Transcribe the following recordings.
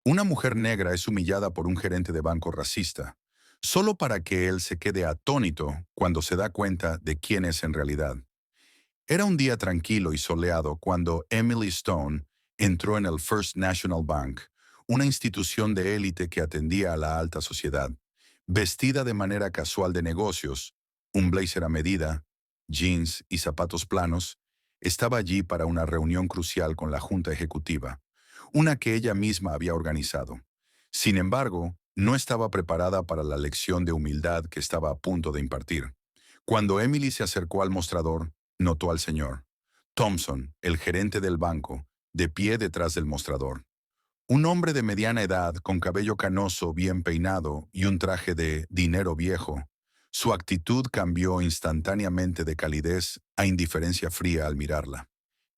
Una mujer negra es humillada por un gerente de banco racista, solo para que él se quede atónito cuando se da cuenta de quién es en realidad. Era un día tranquilo y soleado cuando Emily Stone entró en el First National Bank, una institución de élite que atendía a la alta sociedad. Vestida de manera casual de negocios, un blazer a medida, jeans y zapatos planos, estaba allí para una reunión crucial con la Junta Ejecutiva, una que ella misma había organizado. Sin embargo, no estaba preparada para la lección de humildad que estaba a punto de impartir. Cuando Emily se acercó al mostrador, notó al señor Thompson, el gerente del banco, de pie detrás del mostrador. Un hombre de mediana edad, con cabello canoso, bien peinado y un traje de dinero viejo. Su actitud cambió instantáneamente de calidez a indiferencia fría al mirarla.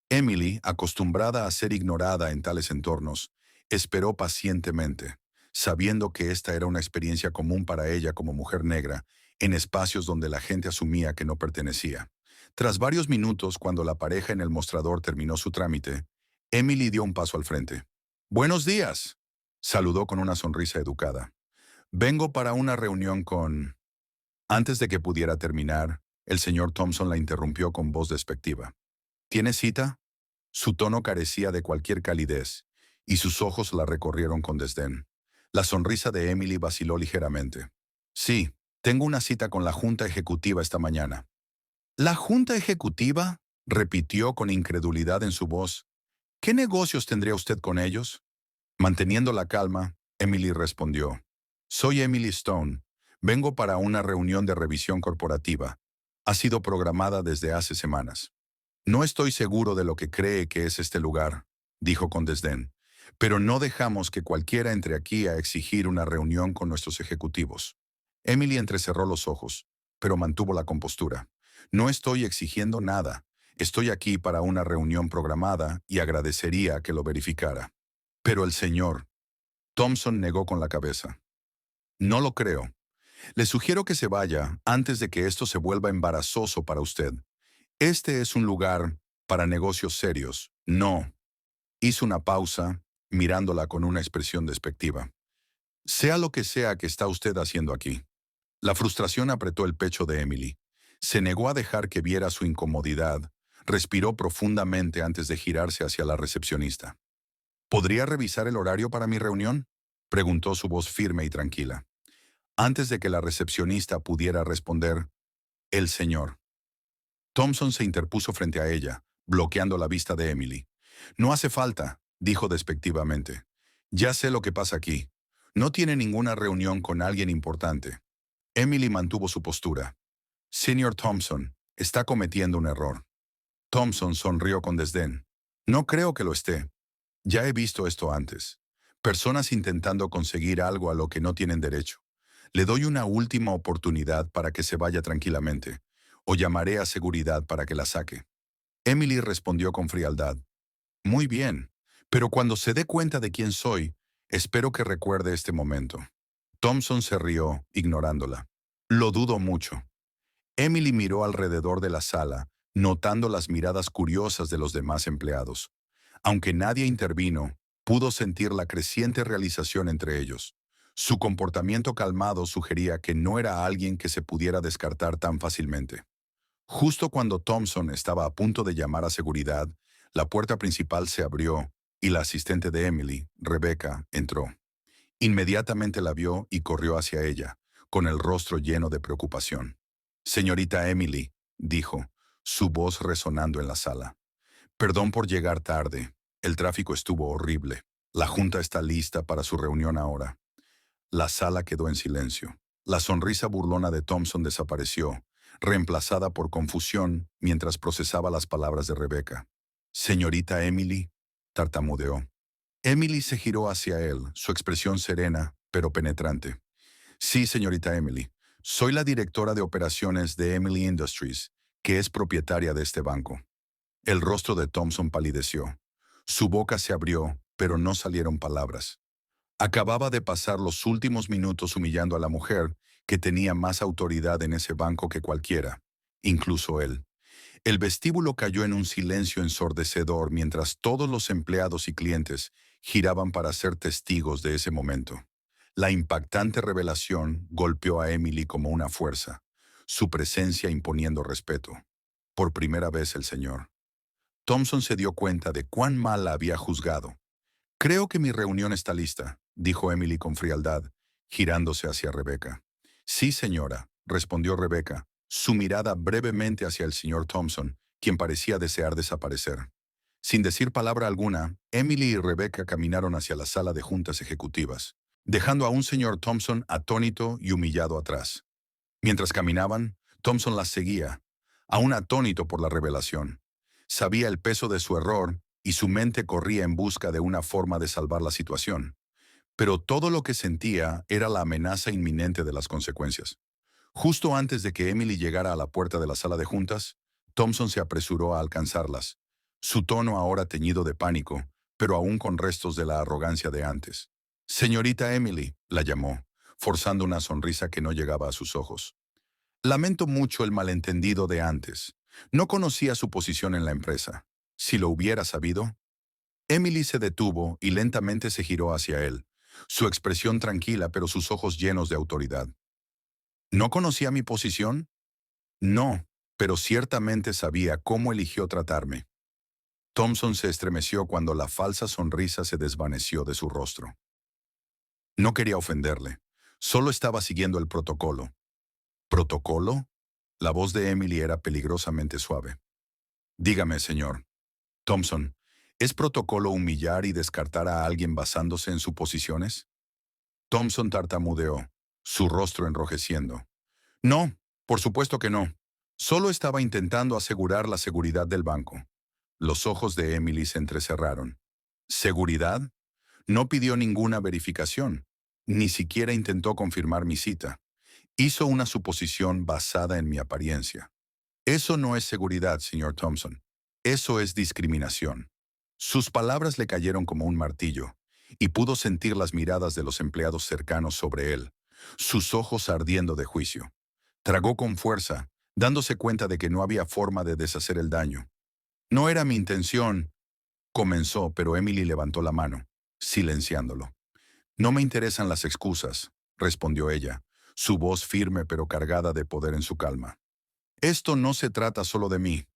Emily, acostumbrada a ser ignorada en tales entornos, esperó pacientemente, sabiendo que esta era una experiencia común para ella como mujer negra, en espacios donde la gente asumía que no pertenecía. Tras varios minutos, cuando la pareja en el mostrador terminó su trámite, Emily dio un paso al frente. «Buenos días», saludó con una sonrisa educada. «Vengo para una reunión con...» Antes de que pudiera terminar, el señor Thompson la interrumpió con voz despectiva. «¿Tiene cita?» Su tono carecía de cualquier calidez, y sus ojos la recorrieron con desdén. La sonrisa de Emily vaciló ligeramente. «Sí, tengo una cita con la Junta Ejecutiva esta mañana». «¿La Junta Ejecutiva?», repitió con incredulidad en su voz. «¿Qué negocios tendría usted con ellos?». Manteniendo la calma, Emily respondió. «Soy Emily Stone. Vengo para una reunión de revisión corporativa. Ha sido programada desde hace semanas». «No estoy seguro de lo que cree que es este lugar», dijo con desdén, «pero no dejamos que cualquiera entre aquí a exigir una reunión con nuestros ejecutivos». Emily entrecerró los ojos, pero mantuvo la compostura. «No estoy exigiendo nada. Estoy aquí para una reunión programada y agradecería que lo verificara». «Pero el señor...» Thompson negó con la cabeza. «No lo creo. Le sugiero que se vaya antes de que esto se vuelva embarazoso para usted. Este es un lugar para negocios serios. No». Hizo una pausa, mirándola con una expresión despectiva. «Sea lo que sea que está usted haciendo aquí». La frustración apretó el pecho de Emily. Se negó a dejar que viera su incomodidad. Respiró profundamente antes de girarse hacia la recepcionista. «¿Podría revisar el horario para mi reunión?», preguntó su voz firme y tranquila. Antes de que la recepcionista pudiera responder, «El señor». Thompson se interpuso frente a ella, bloqueando la vista de Emily. «No hace falta», dijo despectivamente. «Ya sé lo que pasa aquí. No tiene ninguna reunión con alguien importante». Emily mantuvo su postura. «Señor Thompson, está cometiendo un error». Thompson sonrió con desdén. «No creo que lo esté. Ya he visto esto antes. Personas intentando conseguir algo a lo que no tienen derecho. Le doy una última oportunidad para que se vaya tranquilamente, o llamaré a seguridad para que la saque». Emily respondió con frialdad. «Muy bien, pero cuando se dé cuenta de quién soy, espero que recuerde este momento». Thompson se rió, ignorándola. «Lo dudo mucho». Emily miró alrededor de la sala, notando las miradas curiosas de los demás empleados. Aunque nadie intervino, pudo sentir la creciente realización entre ellos. Su comportamiento calmado sugería que no era alguien que se pudiera descartar tan fácilmente. Justo cuando Thompson estaba a punto de llamar a seguridad, la puerta principal se abrió y la asistente de Emily, Rebecca, entró. Inmediatamente la vio y corrió hacia ella, con el rostro lleno de preocupación. «Señorita Emily», dijo, su voz resonando en la sala. «Perdón por llegar tarde. El tráfico estuvo horrible. La junta está lista para su reunión ahora». La sala quedó en silencio. La sonrisa burlona de Thompson desapareció, reemplazada por confusión mientras procesaba las palabras de Rebecca. «Señorita Emily», tartamudeó. Emily se giró hacia él, su expresión serena, pero penetrante. «Sí, señorita Emily. Soy la directora de operaciones de Emily Industries, que es propietaria de este banco». El rostro de Thompson palideció. Su boca se abrió, pero no salieron palabras. Acababa de pasar los últimos minutos humillando a la mujer que tenía más autoridad en ese banco que cualquiera, incluso él. El vestíbulo cayó en un silencio ensordecedor mientras todos los empleados y clientes giraban para ser testigos de ese momento. La impactante revelación golpeó a Emily como una fuerza, su presencia imponiendo respeto. Por primera vez el señor Thompson se dio cuenta de cuán mal la había juzgado. «Creo que mi reunión está lista», dijo Emily con frialdad, girándose hacia Rebecca. «Sí, señora», respondió Rebecca, su mirada brevemente hacia el señor Thompson, quien parecía desear desaparecer. Sin decir palabra alguna, Emily y Rebecca caminaron hacia la sala de juntas ejecutivas, dejando a un señor Thompson atónito y humillado atrás. Mientras caminaban, Thompson las seguía, aún atónito por la revelación. Sabía el peso de su error y su mente corría en busca de una forma de salvar la situación. Pero todo lo que sentía era la amenaza inminente de las consecuencias. Justo antes de que Emily llegara a la puerta de la sala de juntas, Thompson se apresuró a alcanzarlas, su tono ahora teñido de pánico, pero aún con restos de la arrogancia de antes. «Señorita Emily», la llamó, forzando una sonrisa que no llegaba a sus ojos. «Lamento mucho el malentendido de antes. No conocía su posición en la empresa. Si lo hubiera sabido». Emily se detuvo y lentamente se giró hacia él, su expresión tranquila pero sus ojos llenos de autoridad. «¿No conocía mi posición? No, pero ciertamente sabía cómo eligió tratarme». Thompson se estremeció cuando la falsa sonrisa se desvaneció de su rostro. No quería ofenderle, solo estaba siguiendo el protocolo. ¿Protocolo? La voz de Emily era peligrosamente suave. «Dígame, señor Thompson, ¿es protocolo humillar y descartar a alguien basándose en sus posiciones?» Thompson tartamudeó, su rostro enrojeciendo. «No, por supuesto que no. Solo estaba intentando asegurar la seguridad del banco». Los ojos de Emily se entrecerraron. «¿Seguridad? No pidió ninguna verificación. Ni siquiera intentó confirmar mi cita. Hizo una suposición basada en mi apariencia. Eso no es seguridad, señor Thompson. Eso es discriminación». Sus palabras le cayeron como un martillo, y pudo sentir las miradas de los empleados cercanos sobre él, sus ojos ardiendo de juicio. Tragó con fuerza, dándose cuenta de que no había forma de deshacer el daño. «No era mi intención», comenzó, pero Emily levantó la mano, silenciándolo. «No me interesan las excusas», respondió ella, su voz firme pero cargada de poder en su calma. «Esto no se trata solo de mí.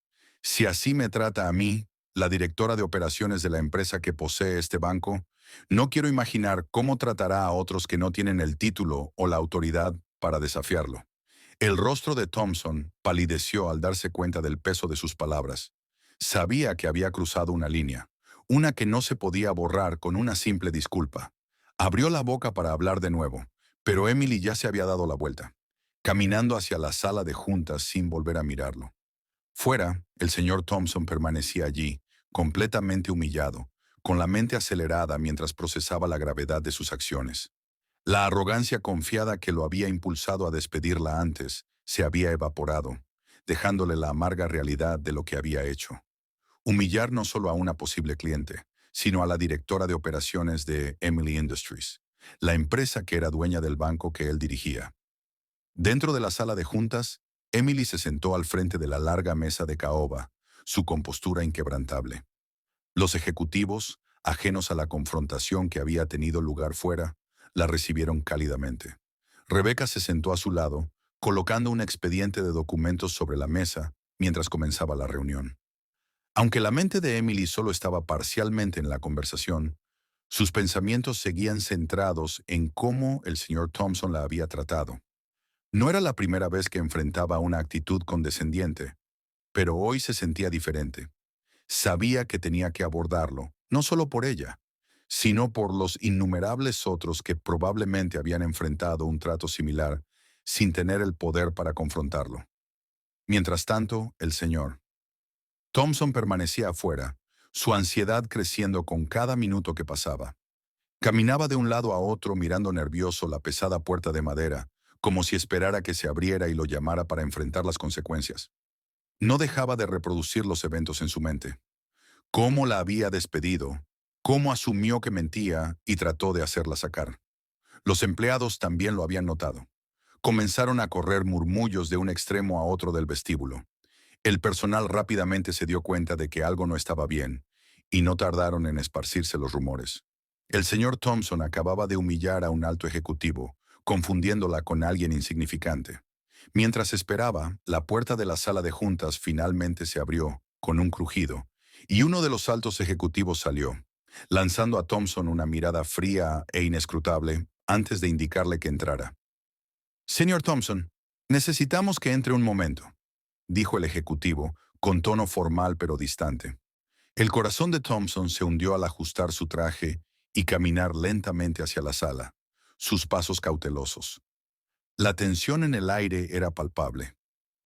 Si así me trata a mí, la directora de operaciones de la empresa que posee este banco, no quiero imaginar cómo tratará a otros que no tienen el título o la autoridad para desafiarlo». El rostro de Thompson palideció al darse cuenta del peso de sus palabras. Sabía que había cruzado una línea, una que no se podía borrar con una simple disculpa. Abrió la boca para hablar de nuevo, pero Emily ya se había dado la vuelta, caminando hacia la sala de juntas sin volver a mirarlo. Fuera, el señor Thompson permanecía allí, completamente humillado, con la mente acelerada mientras procesaba la gravedad de sus acciones. La arrogancia confiada que lo había impulsado a despedirla antes se había evaporado, dejándole la amarga realidad de lo que había hecho. Humillar no solo a una posible cliente, sino a la directora de operaciones de Emily Industries, la empresa que era dueña del banco que él dirigía. Dentro de la sala de juntas, Emily se sentó al frente de la larga mesa de caoba, su compostura inquebrantable. Los ejecutivos, ajenos a la confrontación que había tenido lugar fuera, la recibieron cálidamente. Rebecca se sentó a su lado, colocando un expediente de documentos sobre la mesa mientras comenzaba la reunión. Aunque la mente de Emily solo estaba parcialmente en la conversación, sus pensamientos seguían centrados en cómo el señor Thompson la había tratado. No era la primera vez que enfrentaba una actitud condescendiente, pero hoy se sentía diferente. Sabía que tenía que abordarlo, no solo por ella, sino por los innumerables otros que probablemente habían enfrentado un trato similar sin tener el poder para confrontarlo. Mientras tanto, el señor Thompson permanecía afuera, su ansiedad creciendo con cada minuto que pasaba. Caminaba de un lado a otro mirando nervioso la pesada puerta de madera, como si esperara que se abriera y lo llamara para enfrentar las consecuencias. No dejaba de reproducir los eventos en su mente. Cómo la había despedido, cómo asumió que mentía y trató de hacerla sacar. Los empleados también lo habían notado. Comenzaron a correr murmullos de un extremo a otro del vestíbulo. El personal rápidamente se dio cuenta de que algo no estaba bien, y no tardaron en esparcirse los rumores. El señor Thompson acababa de humillar a un alto ejecutivo, confundiéndola con alguien insignificante. Mientras esperaba, la puerta de la sala de juntas finalmente se abrió, con un crujido, y uno de los altos ejecutivos salió, lanzando a Thompson una mirada fría e inescrutable antes de indicarle que entrara. Señor Thompson, necesitamos que entre un momento, dijo el ejecutivo, con tono formal pero distante. El corazón de Thompson se hundió al ajustar su traje y caminar lentamente hacia la sala, sus pasos cautelosos. La tensión en el aire era palpable.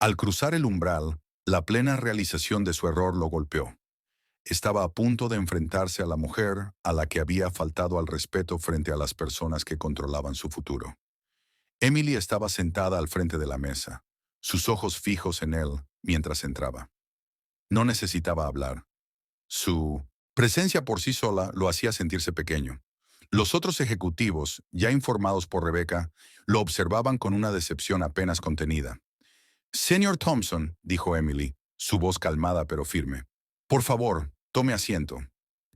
Al cruzar el umbral, la plena realización de su error lo golpeó. Estaba a punto de enfrentarse a la mujer a la que había faltado al respeto frente a las personas que controlaban su futuro. Emily estaba sentada al frente de la mesa, sus ojos fijos en él mientras entraba. No necesitaba hablar. Su presencia por sí sola lo hacía sentirse pequeño. Los otros ejecutivos, ya informados por Rebecca, lo observaban con una decepción apenas contenida. Señor Thompson, dijo Emily, su voz calmada pero firme. Por favor, tome asiento.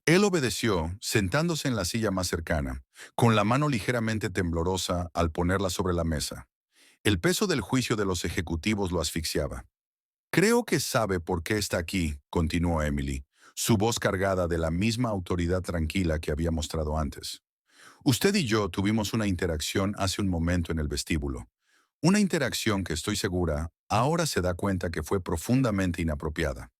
Él obedeció, sentándose en la silla más cercana, con la mano ligeramente temblorosa al ponerla sobre la mesa. El peso del juicio de los ejecutivos lo asfixiaba. Creo que sabe por qué está aquí, continuó Emily, su voz cargada de la misma autoridad tranquila que había mostrado antes. Usted y yo tuvimos una interacción hace un momento en el vestíbulo. Una interacción que estoy segura ahora se da cuenta que fue profundamente inapropiada.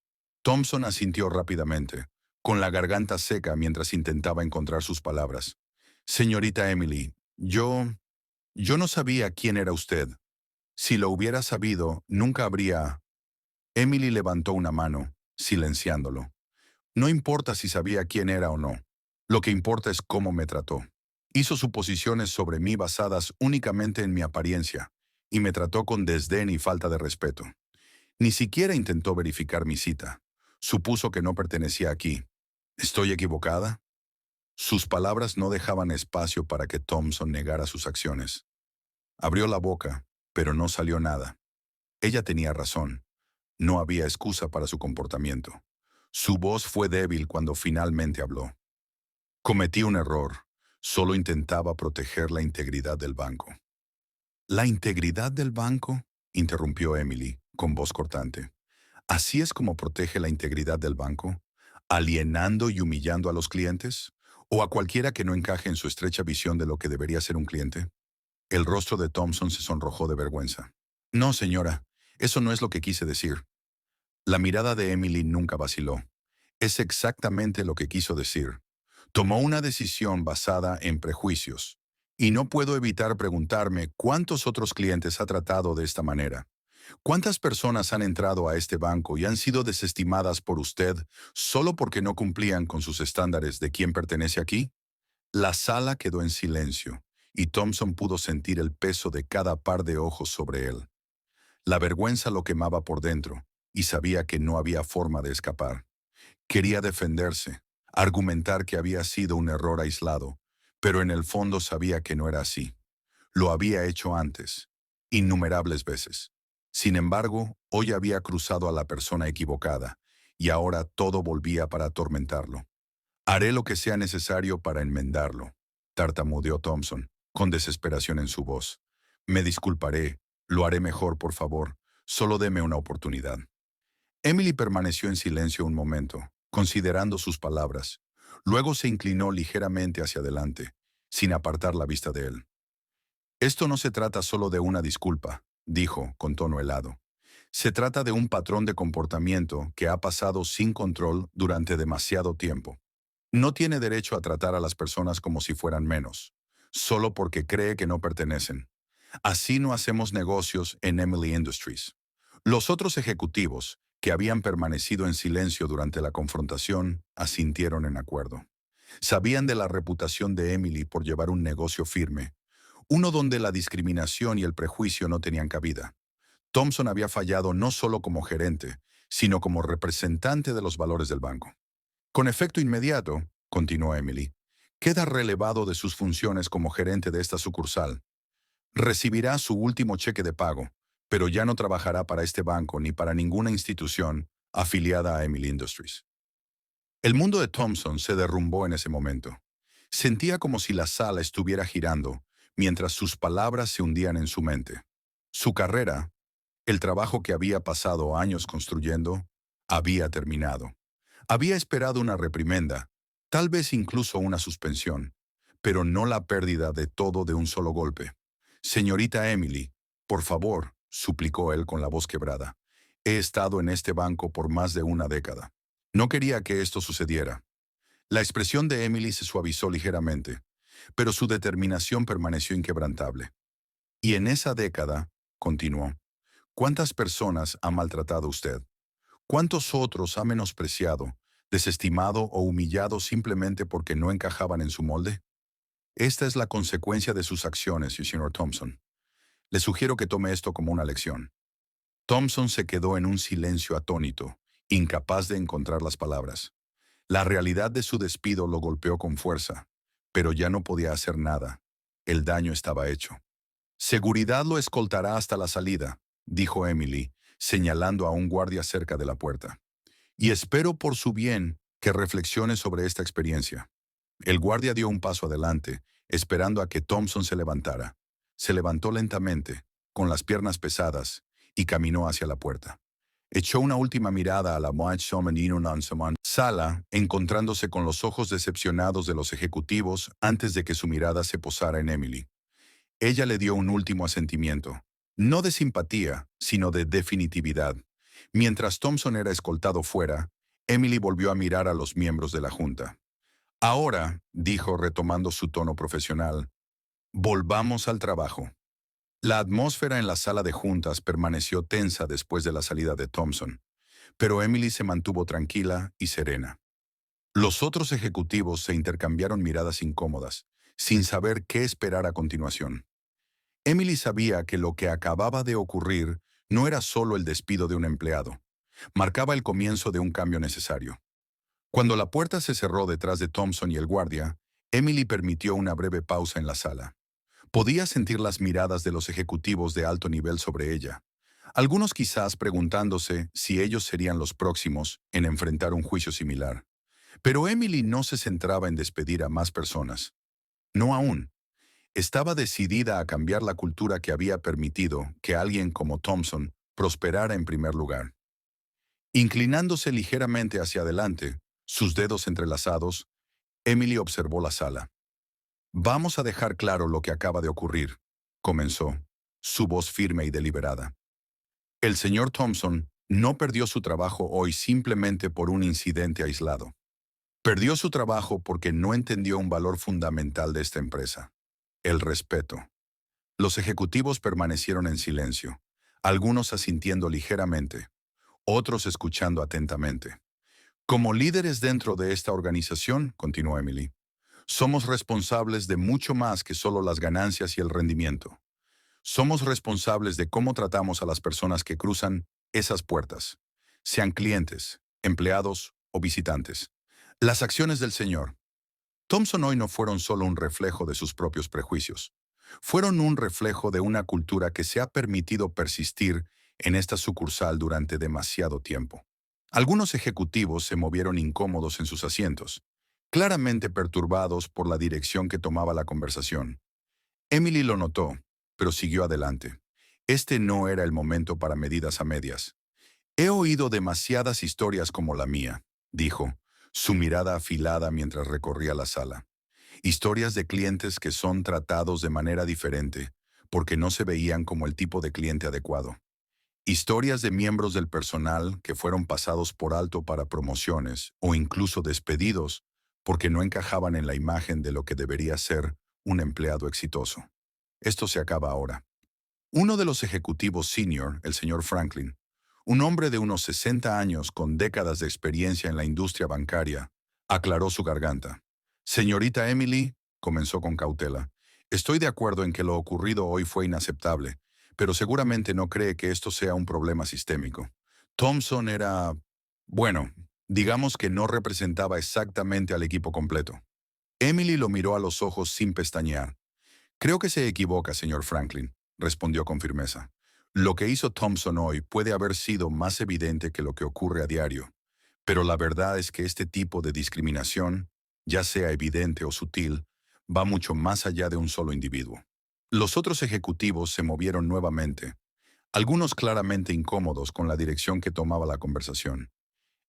Thompson asintió rápidamente, con la garganta seca mientras intentaba encontrar sus palabras. Señorita Emily, yo no sabía quién era usted. Si lo hubiera sabido, nunca habría... Emily levantó una mano, silenciándolo. No importa si sabía quién era o no. Lo que importa es cómo me trató. Hizo suposiciones sobre mí basadas únicamente en mi apariencia, y me trató con desdén y falta de respeto. Ni siquiera intentó verificar mi cita. Supuso que no pertenecía aquí. ¿Estoy equivocada? Sus palabras no dejaban espacio para que Thompson negara sus acciones. Abrió la boca, pero no salió nada. Ella tenía razón. No había excusa para su comportamiento. Su voz fue débil cuando finalmente habló. Cometí un error. Solo intentaba proteger la integridad del banco. ¿La integridad del banco? Interrumpió Emily, con voz cortante. ¿Así es como protege la integridad del banco? ¿Alienando y humillando a los clientes? ¿O a cualquiera que no encaje en su estrecha visión de lo que debería ser un cliente? El rostro de Thompson se sonrojó de vergüenza. No, señora, eso no es lo que quise decir. La mirada de Emily nunca vaciló. Es exactamente lo que quiso decir. Tomó una decisión basada en prejuicios. Y no puedo evitar preguntarme cuántos otros clientes ha tratado de esta manera. ¿Cuántas personas han entrado a este banco y han sido desestimadas por usted solo porque no cumplían con sus estándares de quién pertenece aquí? La sala quedó en silencio, y Thompson pudo sentir el peso de cada par de ojos sobre él. La vergüenza lo quemaba por dentro, y sabía que no había forma de escapar. Quería defenderse, argumentar que había sido un error aislado, pero en el fondo sabía que no era así. Lo había hecho antes, innumerables veces. Sin embargo, hoy había cruzado a la persona equivocada, y ahora todo volvía para atormentarlo. Haré lo que sea necesario para enmendarlo, tartamudeó Thompson, con desesperación en su voz. Me disculparé, lo haré mejor, por favor, solo deme una oportunidad. Emily permaneció en silencio un momento, considerando sus palabras. Luego se inclinó ligeramente hacia adelante, sin apartar la vista de él. Esto no se trata solo de una disculpa, dijo, con tono helado. Se trata de un patrón de comportamiento que ha pasado sin control durante demasiado tiempo. No tiene derecho a tratar a las personas como si fueran menos, solo porque cree que no pertenecen. Así no hacemos negocios en Emily Industries. Los otros ejecutivos, que habían permanecido en silencio durante la confrontación, asintieron en acuerdo. Sabían de la reputación de Emily por llevar un negocio firme, uno donde la discriminación y el prejuicio no tenían cabida. Thompson había fallado no solo como gerente, sino como representante de los valores del banco. Con efecto inmediato, continuó Emily, queda relevado de sus funciones como gerente de esta sucursal. Recibirá su último cheque de pago, pero ya no trabajará para este banco ni para ninguna institución afiliada a Emily Industries. El mundo de Thompson se derrumbó en ese momento. Sentía como si la sala estuviera girando, mientras sus palabras se hundían en su mente. Su carrera, el trabajo que había pasado años construyendo, había terminado. Había esperado una reprimenda, tal vez incluso una suspensión, pero no la pérdida de todo de un solo golpe. Señorita Emily, por favor, suplicó él con la voz quebrada. He estado en este banco por más de una década. No quería que esto sucediera. La expresión de Emily se suavizó ligeramente, pero su determinación permaneció inquebrantable. Y en esa década, continuó, ¿cuántas personas ha maltratado usted? ¿Cuántos otros ha menospreciado, desestimado o humillado simplemente porque no encajaban en su molde? Esta es la consecuencia de sus acciones, señor Thompson. Le sugiero que tome esto como una lección. Thompson se quedó en un silencio atónito, incapaz de encontrar las palabras. La realidad de su despido lo golpeó con fuerza, pero ya no podía hacer nada. El daño estaba hecho. Seguridad lo escoltará hasta la salida, dijo Emily, señalando a un guardia cerca de la puerta. Y espero por su bien que reflexione sobre esta experiencia. El guardia dio un paso adelante, esperando a que Thompson se levantara. Se levantó lentamente, con las piernas pesadas, y caminó hacia la puerta. Echó una última mirada a la sala, encontrándose con los ojos decepcionados de los ejecutivos antes de que su mirada se posara en Emily. Ella le dio un último asentimiento, no de simpatía, sino de definitividad. Mientras Thompson era escoltado fuera, Emily volvió a mirar a los miembros de la junta. Ahora, dijo retomando su tono profesional, volvamos al trabajo. La atmósfera en la sala de juntas permaneció tensa después de la salida de Thompson, pero Emily se mantuvo tranquila y serena. Los otros ejecutivos se intercambiaron miradas incómodas, sin saber qué esperar a continuación. Emily sabía que lo que acababa de ocurrir no era solo el despido de un empleado, marcaba el comienzo de un cambio necesario. Cuando la puerta se cerró detrás de Thompson y el guardia, Emily permitió una breve pausa en la sala. Podía sentir las miradas de los ejecutivos de alto nivel sobre ella, algunos quizás preguntándose si ellos serían los próximos en enfrentar un juicio similar. Pero Emily no se centraba en despedir a más personas. No aún. Estaba decidida a cambiar la cultura que había permitido que alguien como Thompson prosperara en primer lugar. Inclinándose ligeramente hacia adelante, sus dedos entrelazados, Emily observó la sala. Vamos a dejar claro lo que acaba de ocurrir, comenzó, su voz firme y deliberada. El señor Thompson no perdió su trabajo hoy simplemente por un incidente aislado. Perdió su trabajo porque no entendió un valor fundamental de esta empresa: el respeto. Los ejecutivos permanecieron en silencio, algunos asintiendo ligeramente, otros escuchando atentamente. Como líderes dentro de esta organización, continuó Emily, somos responsables de mucho más que solo las ganancias y el rendimiento. Somos responsables de cómo tratamos a las personas que cruzan esas puertas, sean clientes, empleados o visitantes. Las acciones del señor Thompson hoy no fueron solo un reflejo de sus propios prejuicios. Fueron un reflejo de una cultura que se ha permitido persistir en esta sucursal durante demasiado tiempo. Algunos ejecutivos se movieron incómodos en sus asientos, claramente perturbados por la dirección que tomaba la conversación. Emily lo notó, pero siguió adelante. Este no era el momento para medidas a medias. He oído demasiadas historias como la mía, dijo, su mirada afilada mientras recorría la sala. Historias de clientes que son tratados de manera diferente, porque no se veían como el tipo de cliente adecuado. Historias de miembros del personal que fueron pasados por alto para promociones o incluso despedidos porque no encajaban en la imagen de lo que debería ser un empleado exitoso. Esto se acaba ahora. Uno de los ejecutivos senior, el señor Franklin, un hombre de unos 60 años con décadas de experiencia en la industria bancaria, aclaró su garganta. Señorita Emily, comenzó con cautela, estoy de acuerdo en que lo ocurrido hoy fue inaceptable, pero seguramente no cree que esto sea un problema sistémico. Thompson era, bueno, digamos que no representaba exactamente al equipo completo. Emily lo miró a los ojos sin pestañear. Creo que se equivoca, señor Franklin, respondió con firmeza. Lo que hizo Thompson hoy puede haber sido más evidente que lo que ocurre a diario, pero la verdad es que este tipo de discriminación ya sea evidente o sutil, va mucho más allá de un solo individuo. Los otros ejecutivos se movieron nuevamente, algunos claramente incómodos con la dirección que tomaba la conversación.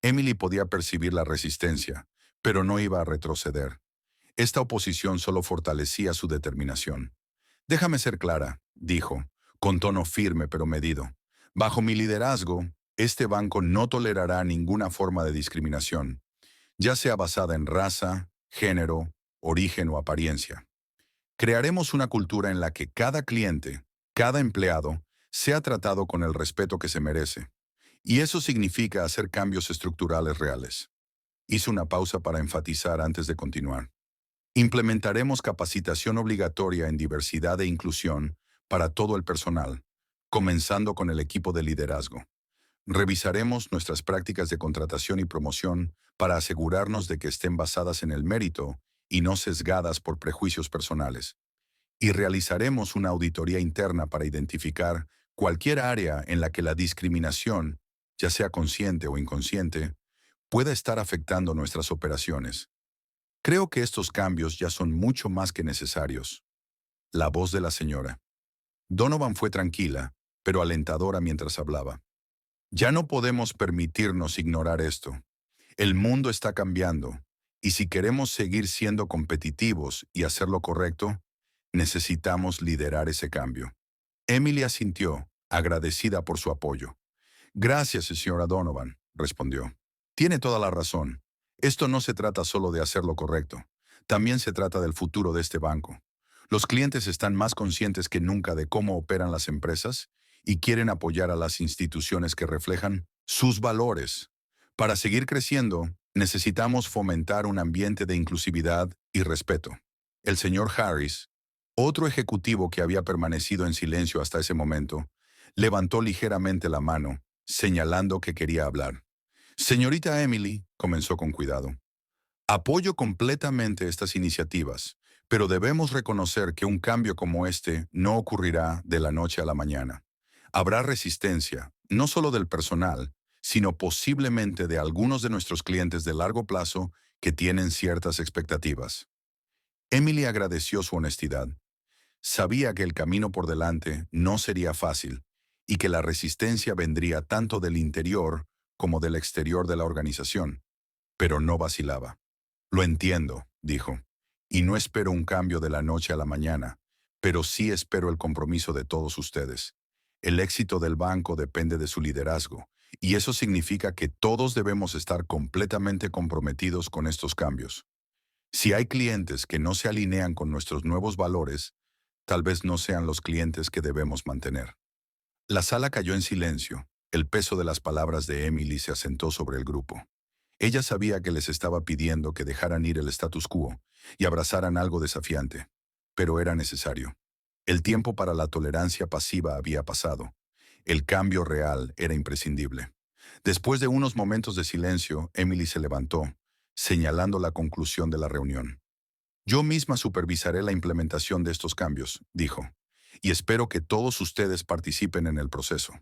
Emily podía percibir la resistencia, pero no iba a retroceder. Esta oposición solo fortalecía su determinación. Déjame ser clara, dijo, con tono firme pero medido. Bajo mi liderazgo, este banco no tolerará ninguna forma de discriminación, ya sea basada en raza, género, origen o apariencia. Crearemos una cultura en la que cada cliente, cada empleado, sea tratado con el respeto que se merece. Y eso significa hacer cambios estructurales reales. Hizo una pausa para enfatizar antes de continuar. Implementaremos capacitación obligatoria en diversidad e inclusión para todo el personal, comenzando con el equipo de liderazgo. Revisaremos nuestras prácticas de contratación y promoción para asegurarnos de que estén basadas en el mérito y no sesgadas por prejuicios personales. Y realizaremos una auditoría interna para identificar cualquier área en la que la discriminación, ya sea consciente o inconsciente, pueda estar afectando nuestras operaciones. Creo que estos cambios ya son mucho más que necesarios. La voz de la señora. Donovan fue tranquila, pero alentadora mientras hablaba. Ya no podemos permitirnos ignorar esto. El mundo está cambiando, y si queremos seguir siendo competitivos y hacer lo correcto, necesitamos liderar ese cambio. Emily asintió, agradecida por su apoyo. Gracias, señora Donovan, respondió. Tiene toda la razón. Esto no se trata solo de hacer lo correcto. También se trata del futuro de este banco. Los clientes están más conscientes que nunca de cómo operan las empresas y quieren apoyar a las instituciones que reflejan sus valores. Para seguir creciendo, necesitamos fomentar un ambiente de inclusividad y respeto. El señor Harris, otro ejecutivo que había permanecido en silencio hasta ese momento, levantó ligeramente la mano, señalando que quería hablar. Señorita Emily, comenzó con cuidado. Apoyo completamente estas iniciativas, pero debemos reconocer que un cambio como este no ocurrirá de la noche a la mañana. Habrá resistencia, no solo del personal, sino posiblemente de algunos de nuestros clientes de largo plazo que tienen ciertas expectativas. Emily agradeció su honestidad. Sabía que el camino por delante no sería fácil y que la resistencia vendría tanto del interior como del exterior de la organización, pero no vacilaba. Lo entiendo, dijo, y no espero un cambio de la noche a la mañana, pero sí espero el compromiso de todos ustedes. El éxito del banco depende de su liderazgo, y eso significa que todos debemos estar completamente comprometidos con estos cambios. Si hay clientes que no se alinean con nuestros nuevos valores, tal vez no sean los clientes que debemos mantener. La sala cayó en silencio. El peso de las palabras de Emily se asentó sobre el grupo. Ella sabía que les estaba pidiendo que dejaran ir el status quo y abrazaran algo desafiante, pero era necesario. El tiempo para la tolerancia pasiva había pasado. El cambio real era imprescindible. Después de unos momentos de silencio, Emily se levantó, señalando la conclusión de la reunión. Yo misma supervisaré la implementación de estos cambios, dijo, y espero que todos ustedes participen en el proceso.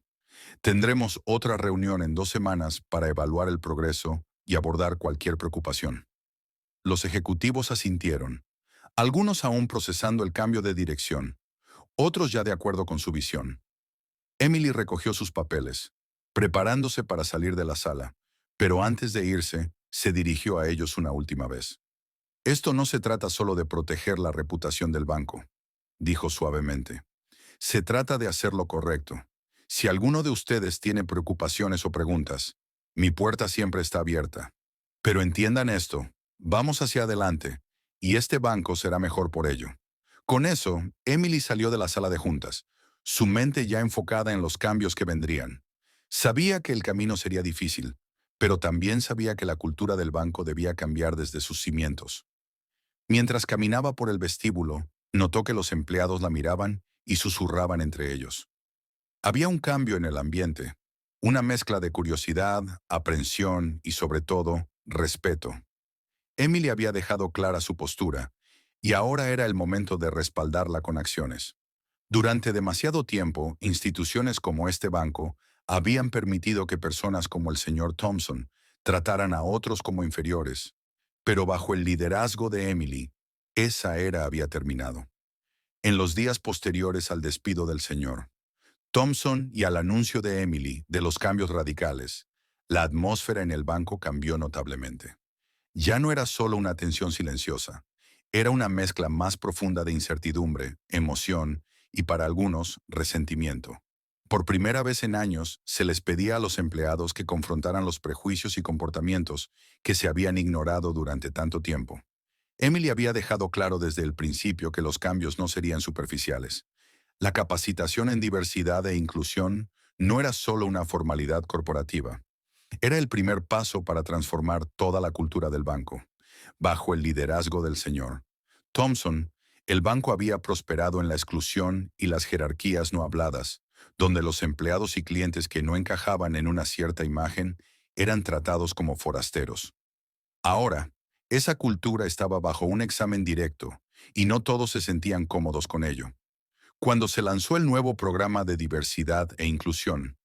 Tendremos otra reunión en 2 semanas para evaluar el progreso y abordar cualquier preocupación. Los ejecutivos asintieron, algunos aún procesando el cambio de dirección, otros ya de acuerdo con su visión. Emily recogió sus papeles, preparándose para salir de la sala, pero antes de irse, se dirigió a ellos una última vez. Esto no se trata solo de proteger la reputación del banco, dijo suavemente. Se trata de hacer lo correcto. Si alguno de ustedes tiene preocupaciones o preguntas, mi puerta siempre está abierta. Pero entiendan esto, vamos hacia adelante, y este banco será mejor por ello. Con eso, Emily salió de la sala de juntas, su mente ya enfocada en los cambios que vendrían. Sabía que el camino sería difícil, pero también sabía que la cultura del banco debía cambiar desde sus cimientos. Mientras caminaba por el vestíbulo, notó que los empleados la miraban y susurraban entre ellos. Había un cambio en el ambiente, una mezcla de curiosidad, aprensión y, sobre todo, respeto. Emily había dejado clara su postura, y ahora era el momento de respaldarla con acciones. Durante demasiado tiempo, instituciones como este banco habían permitido que personas como el señor Thompson trataran a otros como inferiores, Pero bajo el liderazgo de Emily, esa era había terminado. En los días posteriores al despido del señor Thompson y al anuncio de Emily de los cambios radicales, la atmósfera en el banco cambió notablemente. Ya no era solo una tensión silenciosa, era una mezcla más profunda de incertidumbre, emoción y, para algunos, resentimiento. Por primera vez en años, se les pedía a los empleados que confrontaran los prejuicios y comportamientos que se habían ignorado durante tanto tiempo. Emily había dejado claro desde el principio que los cambios no serían superficiales. La capacitación en diversidad e inclusión no era solo una formalidad corporativa. Era el primer paso para transformar toda la cultura del banco. Bajo el liderazgo del señor Thompson, el banco había prosperado en la exclusión y las jerarquías no habladas, donde los empleados y clientes que no encajaban en una cierta imagen eran tratados como forasteros. Ahora, esa cultura estaba bajo un examen directo, y no todos se sentían cómodos con ello. Cuando se lanzó el nuevo programa de diversidad e inclusión,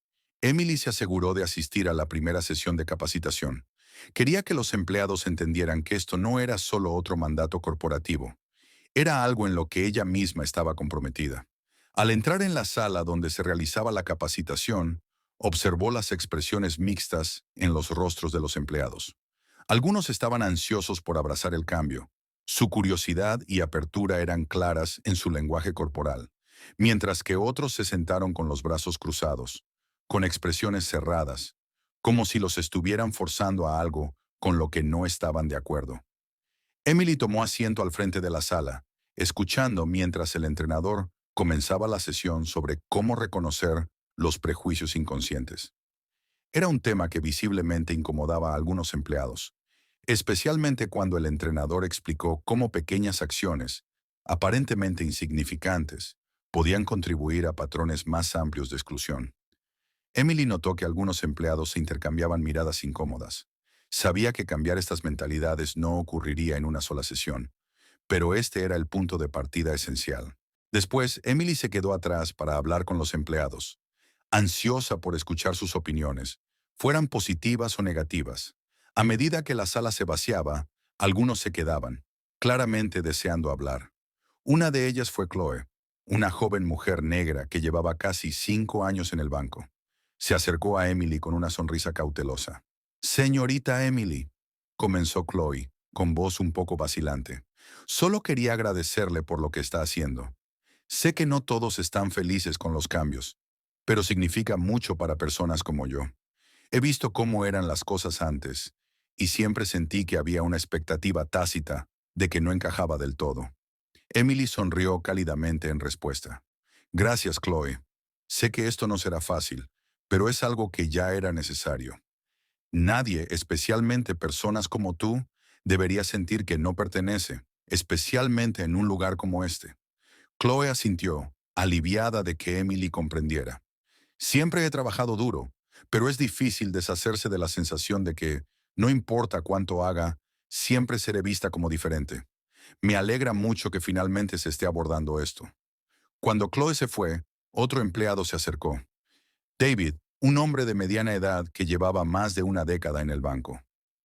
Emily se aseguró de asistir a la primera sesión de capacitación. Quería que los empleados entendieran que esto no era solo otro mandato corporativo, era algo en lo que ella misma estaba comprometida. Al entrar en la sala donde se realizaba la capacitación, observó las expresiones mixtas en los rostros de los empleados. Algunos estaban ansiosos por abrazar el cambio. Su curiosidad y apertura eran claras en su lenguaje corporal, mientras que otros se sentaron con los brazos cruzados, con expresiones cerradas, como si los estuvieran forzando a algo con lo que no estaban de acuerdo. Emily tomó asiento al frente de la sala, escuchando mientras el entrenador comenzaba la sesión sobre cómo reconocer los prejuicios inconscientes. Era un tema que visiblemente incomodaba a algunos empleados, especialmente cuando el entrenador explicó cómo pequeñas acciones, aparentemente insignificantes, podían contribuir a patrones más amplios de exclusión. Emily notó que algunos empleados se intercambiaban miradas incómodas. Sabía que cambiar estas mentalidades no ocurriría en una sola sesión, pero este era el punto de partida esencial. Después, Emily se quedó atrás para hablar con los empleados, ansiosa por escuchar sus opiniones, fueran positivas o negativas. A medida que la sala se vaciaba, algunos se quedaban, claramente deseando hablar. Una de ellas fue Chloe, una joven mujer negra que llevaba casi 5 años en el banco. Se acercó a Emily con una sonrisa cautelosa. «Señorita Emily», comenzó Chloe, con voz un poco vacilante. «Solo quería agradecerle por lo que está haciendo. Sé que no todos están felices con los cambios, pero significa mucho para personas como yo. He visto cómo eran las cosas antes, y siempre sentí que había una expectativa tácita de que no encajaba del todo». Emily sonrió cálidamente en respuesta. «Gracias, Chloe. Sé que esto no será fácil, pero es algo que ya era necesario. Nadie, especialmente personas como tú, debería sentir que no pertenece, especialmente en un lugar como este». Chloe asintió, aliviada de que Emily comprendiera. «Siempre he trabajado duro, pero es difícil deshacerse de la sensación de que, no importa cuánto haga, siempre seré vista como diferente. Me alegra mucho que finalmente se esté abordando esto». Cuando Chloe se fue, otro empleado se acercó. David, un hombre de mediana edad que llevaba más de una década en el banco.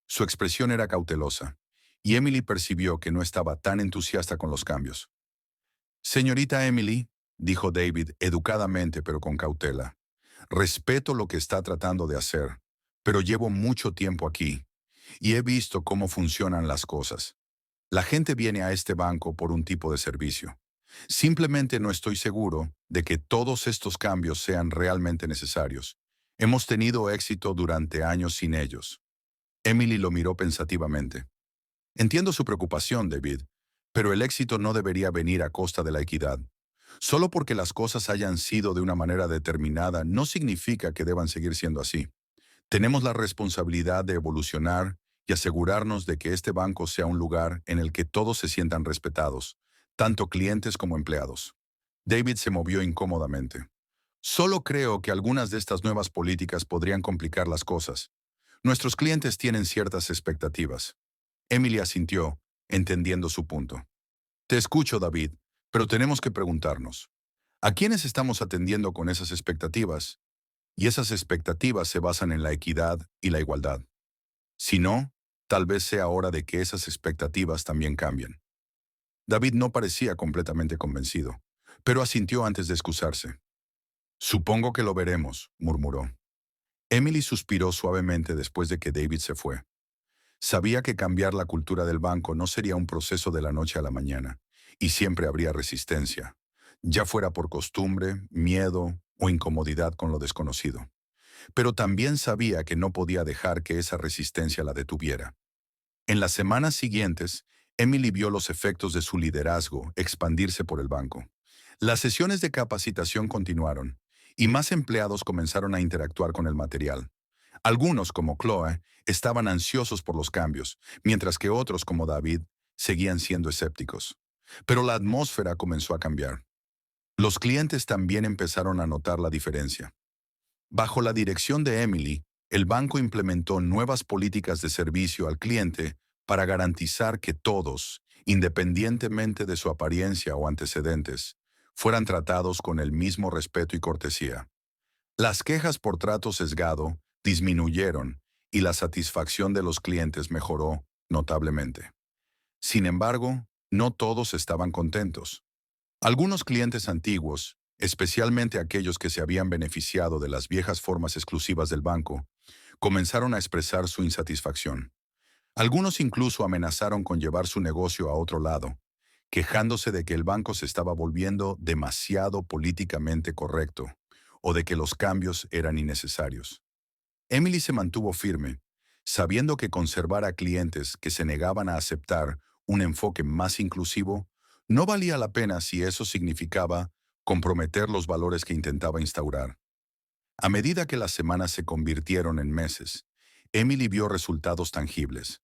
Su expresión era cautelosa, y Emily percibió que no estaba tan entusiasta con los cambios. «Señorita Emily», dijo David educadamente pero con cautela, «respeto lo que está tratando de hacer, pero llevo mucho tiempo aquí, y he visto cómo funcionan las cosas. La gente viene a este banco por un tipo de servicio. Simplemente no estoy seguro de que todos estos cambios sean realmente necesarios. Hemos tenido éxito durante años sin ellos». Emily lo miró pensativamente. «Entiendo su preocupación, David, pero el éxito no debería venir a costa de la equidad. Solo porque las cosas hayan sido de una manera determinada no significa que deban seguir siendo así. Tenemos la responsabilidad de evolucionar y asegurarnos de que este banco sea un lugar en el que todos se sientan respetados, tanto clientes como empleados». David se movió incómodamente. «Solo creo que algunas de estas nuevas políticas podrían complicar las cosas. Nuestros clientes tienen ciertas expectativas». Emily asintió, entendiendo su punto. «Te escucho, David, pero tenemos que preguntarnos, ¿a quiénes estamos atendiendo con esas expectativas? Y esas expectativas se basan en la equidad y la igualdad. Si no, Tal vez sea hora de que esas expectativas también cambien. David no parecía completamente convencido, pero asintió antes de excusarse. Supongo que lo veremos, murmuró. Emily suspiró suavemente después de que David se fue. Sabía que cambiar la cultura del banco no sería un proceso de la noche a la mañana, y siempre habría resistencia, ya fuera por costumbre, miedo o incomodidad con lo desconocido. Pero también sabía que no podía dejar que esa resistencia la detuviera. En las semanas siguientes, Emily vio los efectos de su liderazgo expandirse por el banco. Las sesiones de capacitación continuaron, y más empleados comenzaron a interactuar con el material. Algunos, como Chloe, estaban ansiosos por los cambios, mientras que otros, como David, seguían siendo escépticos. Pero la atmósfera comenzó a cambiar. Los clientes también empezaron a notar la diferencia. Bajo la dirección de Emily, el banco implementó nuevas políticas de servicio al cliente para garantizar que todos, independientemente de su apariencia o antecedentes, fueran tratados con el mismo respeto y cortesía. Las quejas por trato sesgado disminuyeron y la satisfacción de los clientes mejoró notablemente. Sin embargo, no todos estaban contentos. Algunos clientes antiguos, especialmente aquellos que se habían beneficiado de las viejas formas exclusivas del banco, comenzaron a expresar su insatisfacción. Algunos incluso amenazaron con llevar su negocio a otro lado, quejándose de que el banco se estaba volviendo demasiado políticamente correcto o de que los cambios eran innecesarios. Emily se mantuvo firme, sabiendo que conservar a clientes que se negaban a aceptar un enfoque más inclusivo no valía la pena si eso significaba comprometer los valores que intentaba instaurar. A medida que las semanas se convirtieron en meses, Emily vio resultados tangibles.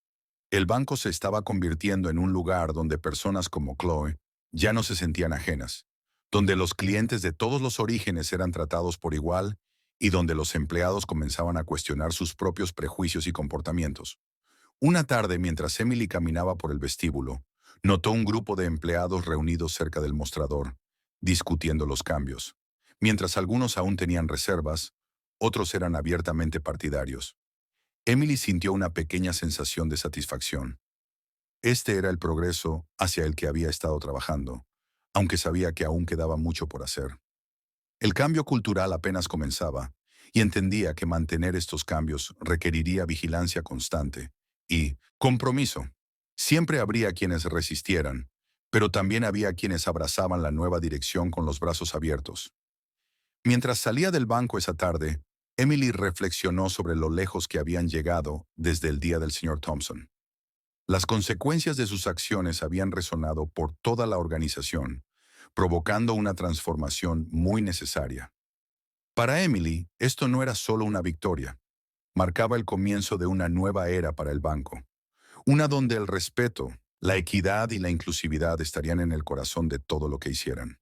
El banco se estaba convirtiendo en un lugar donde personas como Chloe ya no se sentían ajenas, donde los clientes de todos los orígenes eran tratados por igual y donde los empleados comenzaban a cuestionar sus propios prejuicios y comportamientos. Una tarde, mientras Emily caminaba por el vestíbulo, notó un grupo de empleados reunidos cerca del mostrador, discutiendo los cambios. Mientras algunos aún tenían reservas, otros eran abiertamente partidarios. Emily sintió una pequeña sensación de satisfacción. Este era el progreso hacia el que había estado trabajando, aunque sabía que aún quedaba mucho por hacer. El cambio cultural apenas comenzaba, y entendía que mantener estos cambios requeriría vigilancia constante y compromiso. Siempre habría quienes resistieran, pero también había quienes abrazaban la nueva dirección con los brazos abiertos. Mientras salía del banco esa tarde, Emily reflexionó sobre lo lejos que habían llegado desde el día del señor Thompson. Las consecuencias de sus acciones habían resonado por toda la organización, provocando una transformación muy necesaria. Para Emily, esto no era solo una victoria, marcaba el comienzo de una nueva era para el banco, una donde el respeto, la equidad y la inclusividad estarían en el corazón de todo lo que hicieran.